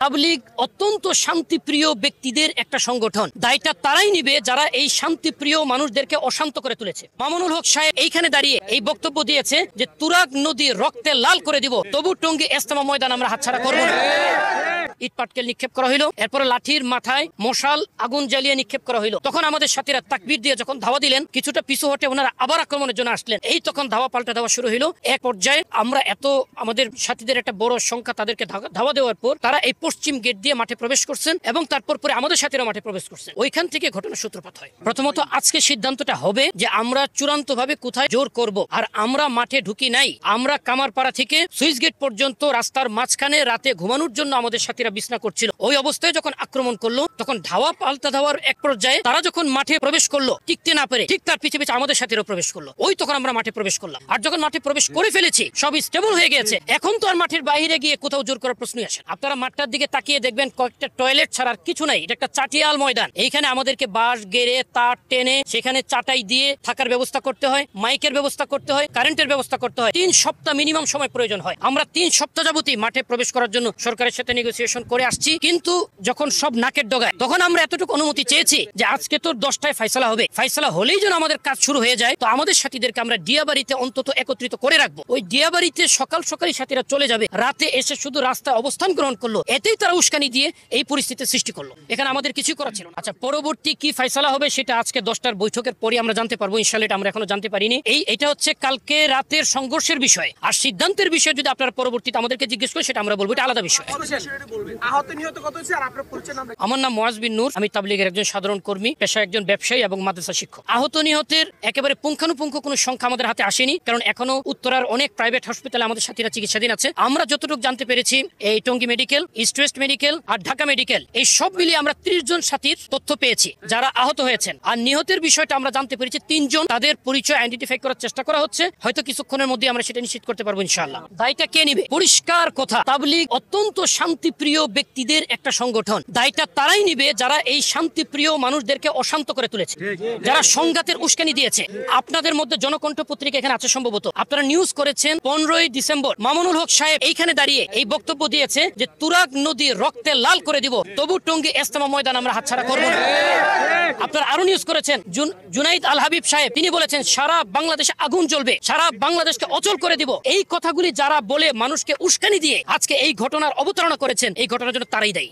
তাবলীগ অত্যন্ত শান্তিপ্রিয় ব্যক্তিদের একটা সংগঠন। দায়টা তারাই নিবে যারা এই শান্তিপ্রিয় মানুষদেরকে অশান্ত করে তুলেছে। মামুনুল হক সাহেব এইখানে দাঁড়িয়ে এই বক্তব্য দিয়েছে যে তুরাগ নদী রক্তে লাল করে দিব, তবু টঙ্গী ইজতেমা ময়দান আমরা হাতছাড়া করব না। ইট পাটকেল নিক্ষেপ করা হইলো, এরপরে লাঠির মাথায় মশাল আগুন জ্বালিয়ে নিক্ষেপ করা হইলো। তখন আমাদের সাথীরা তাকবীর দিয়ে যখন ধাওয়া দিলেন, কিছুটা পিছু হটে ওনারা আবার আক্রমণের জন্য আসলেন। এই তখন ধাওয়া পাল্টা ধাওয়া শুরু হইলো। এক পর্যায়ে আমরা আমাদের সাথীদের একটা বড় সংখ্যা তাদেরকে ধাওয়া দেওয়ার পর তারা এই পশ্চিম গেট দিয়ে মাঠে প্রবেশ করছেন এবং তারপর পরে আমাদের সাথীরা মাঠে প্রবেশ করছেন। ওইখান থেকে ঘটনার সূত্রপাত হয়। প্রথমত আজকে সিদ্ধান্তটা হবে যে আমরা চূড়ান্ত ভাবে কোথায় জোর করব। আর আমরা মাঠে ঢুকি নাই, আমরা কামারপাড়া থেকে সুইচ গেট পর্যন্ত রাস্তার মাঝখানে রাতে ঘুমানোর জন্য আমাদের সাথীরা বিছনা করছিল। ওই অবস্থায় যখন আক্রমণ করলো, তখন ধাওয়া পাল্টা ধাওয়ার এক পর্যায়ে তারা যখন মাঠে প্রবেশ করলো, টিকতে না পেরে ঠিক তার পিছে পিছে আমাদের সাথীরা প্রবেশ করলো। ওই তখন আমরা মাঠে প্রবেশ করলাম। আর যখন মাঠে প্রবেশ করে ফেলেছি, সব স্টেবল হয়ে গেছে, এখন তো আর মাঠের বাইরে গিয়ে কোথাও জোর করার প্রশ্নই আসে। আপনারা মাঠটার দিকে তাকিয়ে দেখবেন কয়েকটা টয়লেট ছাড়ার কিছু নাই। এটা একটা চাটিয়াল ময়দান। এইখানে আমাদেরকে বাঁশ গেড়ে তার টেনে সেখানে চাটাই দিয়ে থাকার ব্যবস্থা করতে হয়, মাইকের ব্যবস্থা করতে হয়, কারেন্টের ব্যবস্থা করতে হয়। 3 সপ্তাহ মিনিমাম সময় প্রয়োজন হয়। আমরা 3 সপ্তাহ যাবতই মাঠে প্রবেশ করার জন্য সরকারের সাথে নেগোসিয়েশন করে আসছি। কিন্তু যখন সব নাকের ডগায়, তখন আমরা এতটুকু অনুমতি চেয়েছি যে আজকে তো 10টায় ফয়সালা হবে, ফয়সালা হলেই যেন আমাদের কাজ শুরু হয়ে যায়। তো আমাদের সাথীদেরকে আমরা ডিয়াবাড়িতে অন্তত একত্রিত করে রাখবো। ওই ডিয়াবাড়িতে সকাল সকালই সাথীরা চলে যাবে, রাতে এসে শুধু রাস্তায় অবস্থান গ্রহণ করলো। এতেই তারা উস্কানি দিয়ে এই পরিস্থিতি সৃষ্টি করলো। এখানে আমাদের কিছু করা ছিল না। আচ্ছা, পরবর্তী কি ফয়সালা হবে সেটা আজকে 10টার বৈঠকের পরে আমরা জানতে পারবো ইনশাআল্লাহ। এটা আমরা এখনো জানতে পারিনি। এটা হচ্ছে কালকে রাতের সংঘর্ষের বিষয়। আর সিদ্ধান্তের বিষয় যদি আপনারা পরবর্তীতে আমাদেরকে জিজ্ঞেস করেন, সেটা আমরা বলবো, এটা আলাদা বিষয়। আমার নাম মুয়াজ বিন নূর। আমি তাবলীগের একজন সাধারণ কর্মী, পেশায় একজন ব্যবসায়ী এবং মাদ্রাসা শিক্ষক। আহত নিহতের একেবারে পুঙ্খানুপুঙ্খ কোনো সংখ্যা আমাদের হাতে আসেনি, কারণ এখনো উত্তরার অনেক প্রাইভেট হাসপাতালে আমাদের সাথীরা চিকিৎসাধীন আছে। আমরা যতটুকু জানতে পেরেছি, এই Tongi medical, east west medical আর ঢাকা মেডিকেল, এই সব মিলিয়ে আমরা 30 জন সাথীর তথ্য পেয়েছি যারা আহত হয়েছেন। আর নিহতের বিষয়টা আমরা জানতে পেরেছি 3 জন। তাদের পরিচয় আইডেন্টিফাই করার চেষ্টা করা হচ্ছে। হয়তো কিছুক্ষণের মধ্যে আমরা সেটা নিশ্চিত করতে পারবো ইনশাআল্লাহ। দায়টা কে নিবে? পরিষ্কার কথা, তাবলীগ অত্যন্ত শান্তিপ্রিয় ব্যক্তিদের একটা সংগঠন। দায়টা তারাই নিবে যারা এই শান্তিপ্রিয় মানুষদেরকে অশান্ত করে তুলেছে, যারা সংঘাতের উস্কানি দিয়েছে। আপনাদের মধ্যে জনকণ্ঠ পত্রিকা এখানে আছে সম্ভবত, আপনারা নিউজ করেছেন 15ই ডিসেম্বর মামুনুল হক সাহেব এইখানে দাঁড়িয়ে এই বক্তব্য দিয়েছে যে তুরাগ নদী রক্তে লাল করে দিব, তবু টঙ্গী ইজতেমা ময়দান আমরা হাতছাড়া করব না। আপনারা আরো নিউজ করেছেন জুনাইদ আল হাবিব সাহেব, তিনি বলেছেন সারা বাংলাদেশে আগুন জ্বলবে, সারা বাংলাদেশকে অচল করে দিব। এই কথাগুলি যারা বলে মানুষকে উস্কানি দিয়ে আজকে এই ঘটনার অবতারণা করেছেন, এই ঘটনার জন্য তারাই দায়ী।